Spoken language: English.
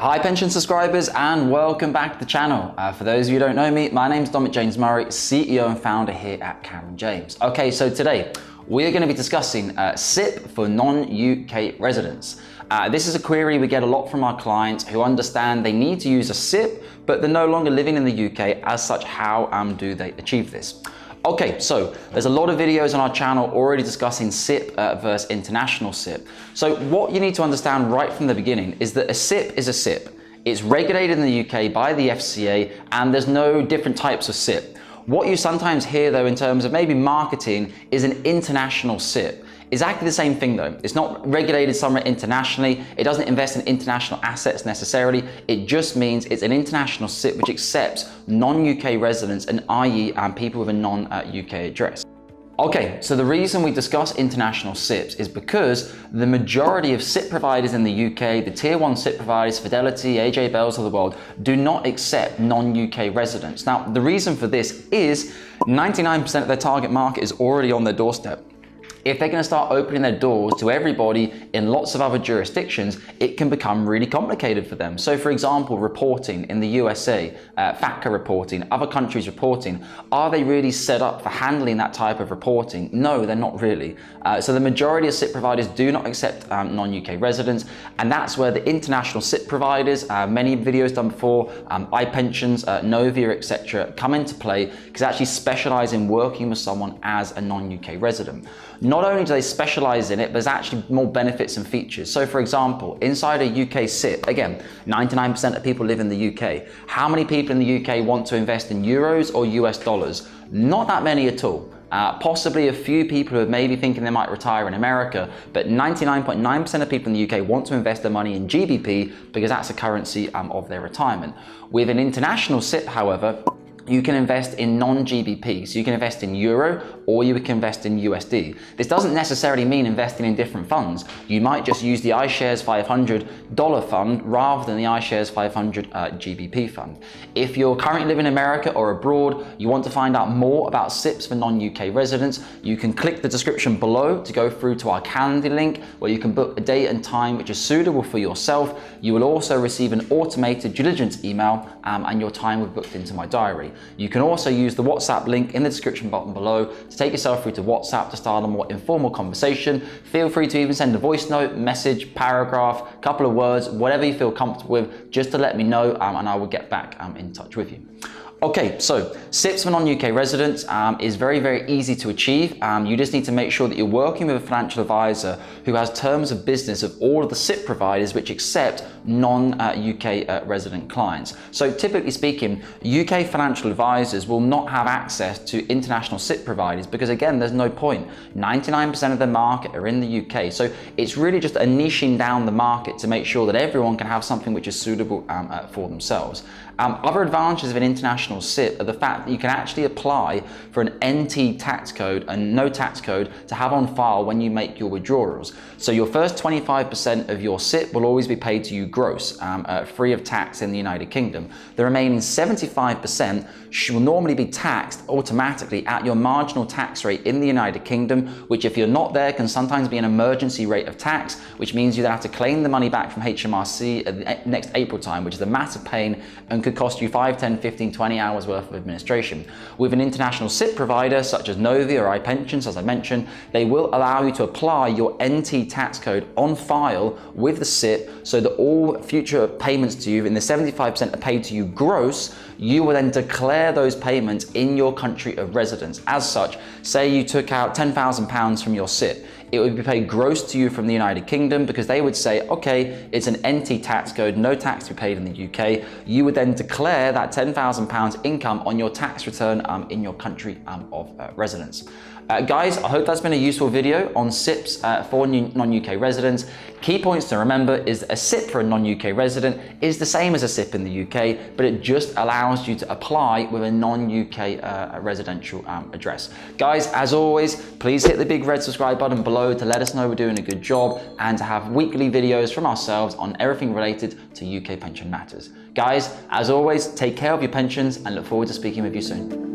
Hi pension subscribers and welcome back to the channel. For those of you who don't know me, my name is Dominic James Murray, CEO and founder here at Cameron James. Okay, so today we are going to be discussing SIPP for non-UK residents. This is a query we get a lot from our clients who understand they need to use a SIPP, but they're no longer living in the UK. As such, how do they achieve this? Okay, so there's a lot of videos on our channel already discussing SIPP versus international SIPP. So what you need to understand right from the beginning is that a SIPP is a SIPP. It's regulated in the UK by the FCA and there's no different types of SIPP. What you sometimes hear though in terms of maybe marketing is an international SIPP. Exactly the same thing though. It's not regulated somewhere internationally. It doesn't invest in international assets necessarily. It just means it's an international SIPP which accepts non-UK residents and i.e. people with a non-UK address. Okay, so the reason we discuss international SIPPs is because the majority of SIPP providers in the UK, the tier 1 SIPP providers, Fidelity, AJ Bells of the world, do not accept non-UK residents. Now, the reason for this is 99% of their target market is already on their doorstep. If they're going to start opening their doors to everybody in lots of other jurisdictions, it can become really complicated for them. So for example, reporting in the USA, FATCA reporting, other countries reporting, are they really set up for handling that type of reporting? No, they're not really. So the majority of SIPP providers do not accept non-UK residents, and that's where the international SIPP providers, many videos done before, iPensions, Novia, etc. come into play because they actually specialize in working with someone as a non-UK resident. Not only do they specialize in it, there's actually more benefits and features. So for example, inside a UK SIPP, again, 99% of people live in the UK. How many people in the UK want to invest in euros or US dollars? Not that many at all. Possibly a few people who are maybe thinking they might retire in America, but 99.9% of people in the UK want to invest their money in GBP because that's the currency of their retirement. With an international SIPP, however, you can invest in non-GBP. So you can invest in Euro or you can invest in USD. This doesn't necessarily mean investing in different funds. You might just use the iShares 500 dollar fund rather than the iShares 500 GBP fund. If you're currently living in America or abroad, you want to find out more about SIPPs for non-UK residents, you can click the description below to go through to our calendar link where you can book a date and time which is suitable for yourself. You will also receive an automated due diligence email and your time will be booked into my diary. You can also use the WhatsApp link in the description button below to take yourself through to WhatsApp to start a more informal conversation. Feel free to even send a voice note, message, paragraph, couple of words, whatever you feel comfortable with, just to let me know and I will get back in touch with you. Okay, so SIPPs for non-UK residents is very, very easy to achieve. You just need to make sure that you're working with a financial advisor who has terms of business of all of the SIPP providers which accept non-UK resident clients. So typically speaking, UK financial advisors will not have access to international SIPP providers because again, there's no point. 99% of the market are in the UK. So it's really just a niching down the market to make sure that everyone can have something which is suitable for themselves. Other advantages of an international SIPP are the fact that you can actually apply for an NT Tax Code and no tax code to have on file when you make your withdrawals. So your first 25% of your SIPP will always be paid to you gross, free of tax in the United Kingdom. The remaining 75% will normally be taxed automatically at your marginal tax rate in the United Kingdom, which if you're not there can sometimes be an emergency rate of tax, which means you then have to claim the money back from HMRC at the next April time, which is a massive pain and could cost you 5, 10, 15, 20 hours worth of administration. With an international SIPP provider such as Novia or iPensions, as I mentioned, they will allow you to apply your NT tax code on file with the SIPP so that all future payments to you in the 75% are paid to you gross. You will then declare those payments in your country of residence. As such, say you took out £10,000 from your SIPP, it would be paid gross to you from the United Kingdom because they would say, okay, it's an NT tax code, no tax to be paid in the UK. You would then declare that £10,000 income on your tax return in your country of residence. Guys, I hope that's been a useful video on SIPPs for non-UK residents. Key points to remember is that a SIPP for a non-UK resident is the same as a SIPP in the UK, but it just allows you to apply with a non-UK residential address. Guys, as always, please hit the big red subscribe button below to let us know we're doing a good job and to have weekly videos from ourselves on everything related to UK pension matters. Guys, as always, take care of your pensions and look forward to speaking with you soon.